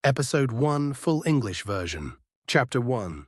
Episode 1, Full English Version. Chapter 1.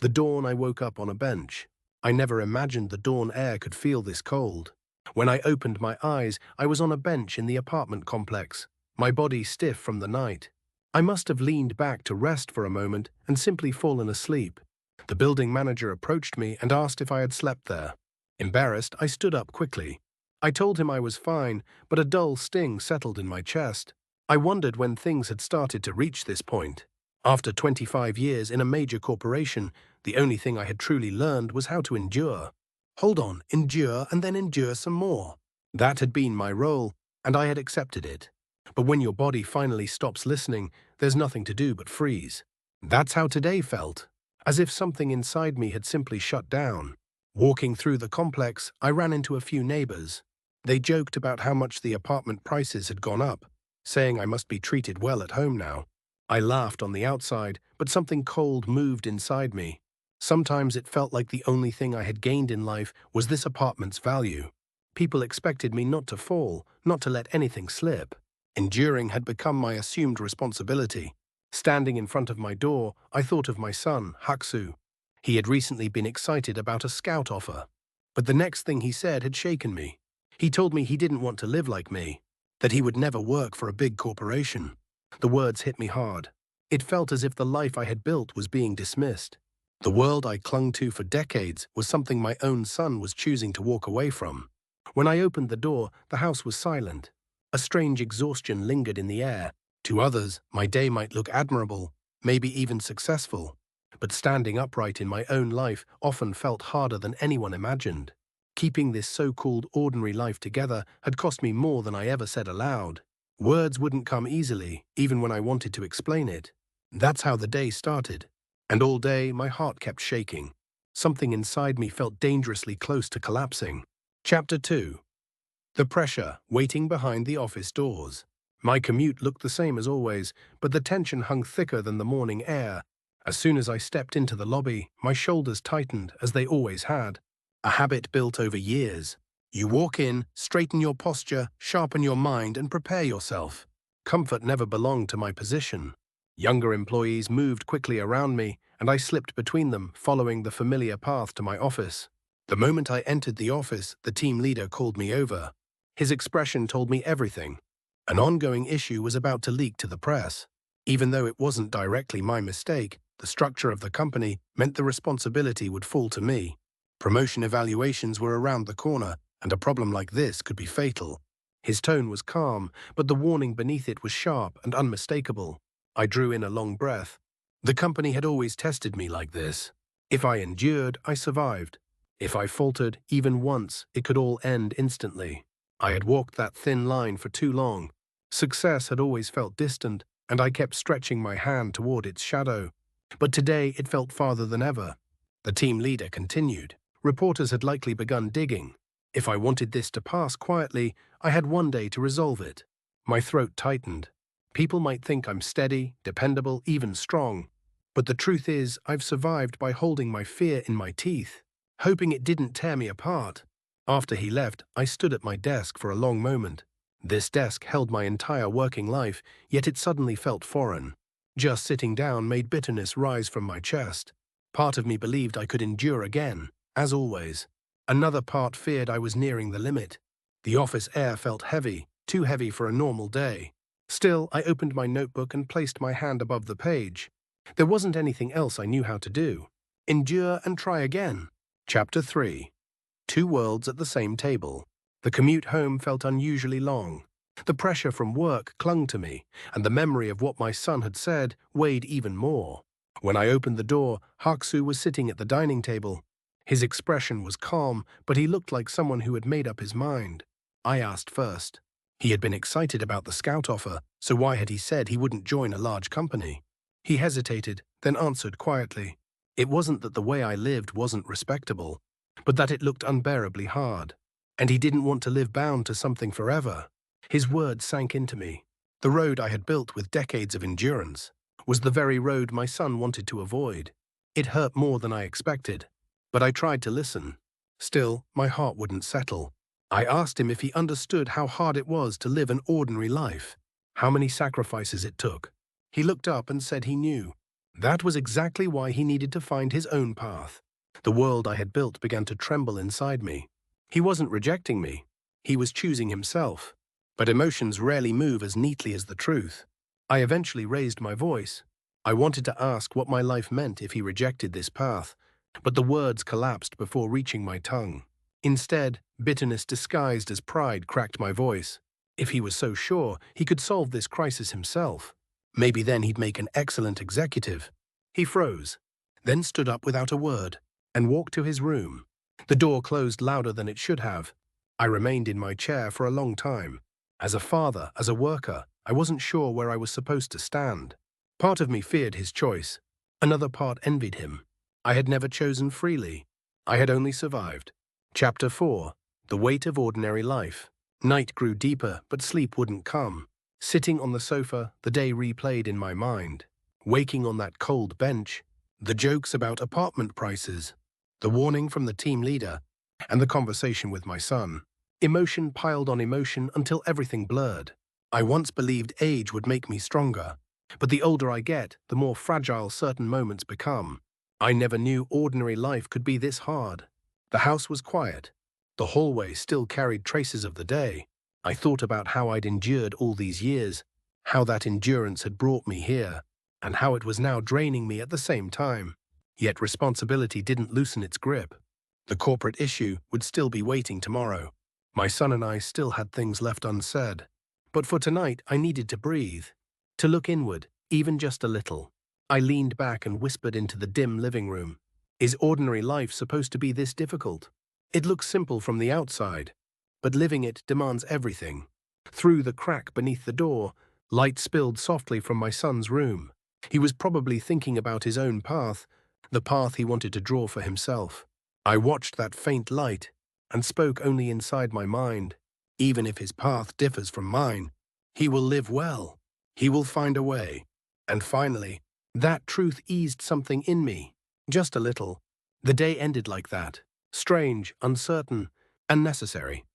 The dawn I woke up on a bench. I never imagined the dawn air could feel this cold. When I opened my eyes, I was on a bench in the apartment complex, my body stiff from the night. I must have leaned back to rest for a moment and simply fallen asleep. The building manager approached me and asked if I had slept there. Embarrassed, I stood up quickly. I told him I was fine, but a dull sting settled in my chest. I wondered when things had started to reach this point. After 25 years in a major corporation, the only thing I had truly learned was how to endure. Hold on, endure and then endure some more. That had been my role, and I had accepted it. But when your body finally stops listening, there's nothing to do but freeze. That's how today felt, as if something inside me had simply shut down. Walking through the complex, I ran into a few neighbors. They joked about how much the apartment prices had gone up, saying I must be treated well at home now. I laughed on the outside, but something cold moved inside me. Sometimes it felt like the only thing I had gained in life was this apartment's value. People expected me not to fall, not to let anything slip. Enduring had become my assumed responsibility. Standing in front of my door, I thought of my son, Haksu. He had recently been excited about a scout offer. But the next thing he said had shaken me. He told me he didn't want to live like me, that he would never work for a big corporation. The words hit me hard. It felt as if the life I had built was being dismissed. The world I clung to for decades was something my own son was choosing to walk away from. When I opened the door, the house was silent. A strange exhaustion lingered in the air. To others, my day might look admirable, maybe even successful. But standing upright in my own life often felt harder than anyone imagined. Keeping this so-called ordinary life together had cost me more than I ever said aloud. Words wouldn't come easily, even when I wanted to explain it. That's how the day started. And all day, my heart kept shaking. Something inside me felt dangerously close to collapsing. Chapter 2. The pressure, waiting behind the office doors. My commute looked the same as always, but the tension hung thicker than the morning air. As soon as I stepped into the lobby, my shoulders tightened, as they always had. A habit built over years. You walk in, straighten your posture, sharpen your mind, and prepare yourself. Comfort never belonged to my position. Younger employees moved quickly around me, and I slipped between them, following the familiar path to my office. The moment I entered the office, the team leader called me over. His expression told me everything. An ongoing issue was about to leak to the press. Even though it wasn't directly my mistake, the structure of the company meant the responsibility would fall to me. Promotion evaluations were around the corner, and a problem like this could be fatal. His tone was calm, but the warning beneath it was sharp and unmistakable. I drew in a long breath. The company had always tested me like this. If I endured, I survived. If I faltered, even once, it could all end instantly. I had walked that thin line for too long. Success had always felt distant, and I kept stretching my hand toward its shadow. But today it felt farther than ever. The team leader continued. Reporters had likely begun digging. If I wanted this to pass quietly, I had one day to resolve it. My throat tightened. People might think I'm steady, dependable, even strong. But the truth is, I've survived by holding my fear in my teeth, hoping it didn't tear me apart. After he left, I stood at my desk for a long moment. This desk held my entire working life, yet it suddenly felt foreign. Just sitting down made bitterness rise from my chest. Part of me believed I could endure again, as always. Another part feared I was nearing the limit. The office air felt heavy, too heavy for a normal day. Still, I opened my notebook and placed my hand above the page. There wasn't anything else I knew how to do. Endure and try again. Chapter 3. Two worlds at the same table. The commute home felt unusually long. The pressure from work clung to me, and the memory of what my son had said weighed even more. When I opened the door, Haksu was sitting at the dining table. His expression was calm, but he looked like someone who had made up his mind. I asked first. He had been excited about the scout offer, so why had he said he wouldn't join a large company? He hesitated, then answered quietly. It wasn't that the way I lived wasn't respectable, but that it looked unbearably hard, and he didn't want to live bound to something forever. His words sank into me. The road I had built with decades of endurance was the very road my son wanted to avoid. It hurt more than I expected, but I tried to listen. Still, my heart wouldn't settle. I asked him if he understood how hard it was to live an ordinary life, how many sacrifices it took. He looked up and said he knew. That was exactly why he needed to find his own path. The world I had built began to tremble inside me. He wasn't rejecting me. He was choosing himself. But emotions rarely move as neatly as the truth. I eventually raised my voice. I wanted to ask what my life meant if he rejected this path, but the words collapsed before reaching my tongue. Instead, bitterness disguised as pride cracked my voice. If he was so sure he could solve this crisis himself, maybe then he'd make an excellent executive. He froze, then stood up without a word, and walked to his room. The door closed louder than it should have. I remained in my chair for a long time. As a father, as a worker, I wasn't sure where I was supposed to stand. Part of me feared his choice. Another part envied him. I had never chosen freely. I had only survived. Chapter 4. The Weight of Ordinary Life. Night grew deeper, but sleep wouldn't come. Sitting on the sofa, the day replayed in my mind. Waking on that cold bench, the jokes about apartment prices, the warning from the team leader, and the conversation with my son. Emotion piled on emotion until everything blurred. I once believed age would make me stronger, but the older I get, the more fragile certain moments become. I never knew ordinary life could be this hard. The house was quiet. The hallway still carried traces of the day. I thought about how I'd endured all these years, how that endurance had brought me here, and how it was now draining me at the same time. Yet responsibility didn't loosen its grip. The corporate issue would still be waiting tomorrow. My son and I still had things left unsaid. But for tonight, I needed to breathe, to look inward, even just a little. I leaned back and whispered into the dim living room. Is ordinary life supposed to be this difficult? It looks simple from the outside, but living it demands everything. Through the crack beneath the door, light spilled softly from my son's room. He was probably thinking about his own path, the path he wanted to draw for himself. I watched that faint light and spoke only inside my mind. Even if his path differs from mine, he will live well. He will find a way. And finally, that truth eased something in me. Just a little. The day ended like that. Strange, uncertain, and necessary.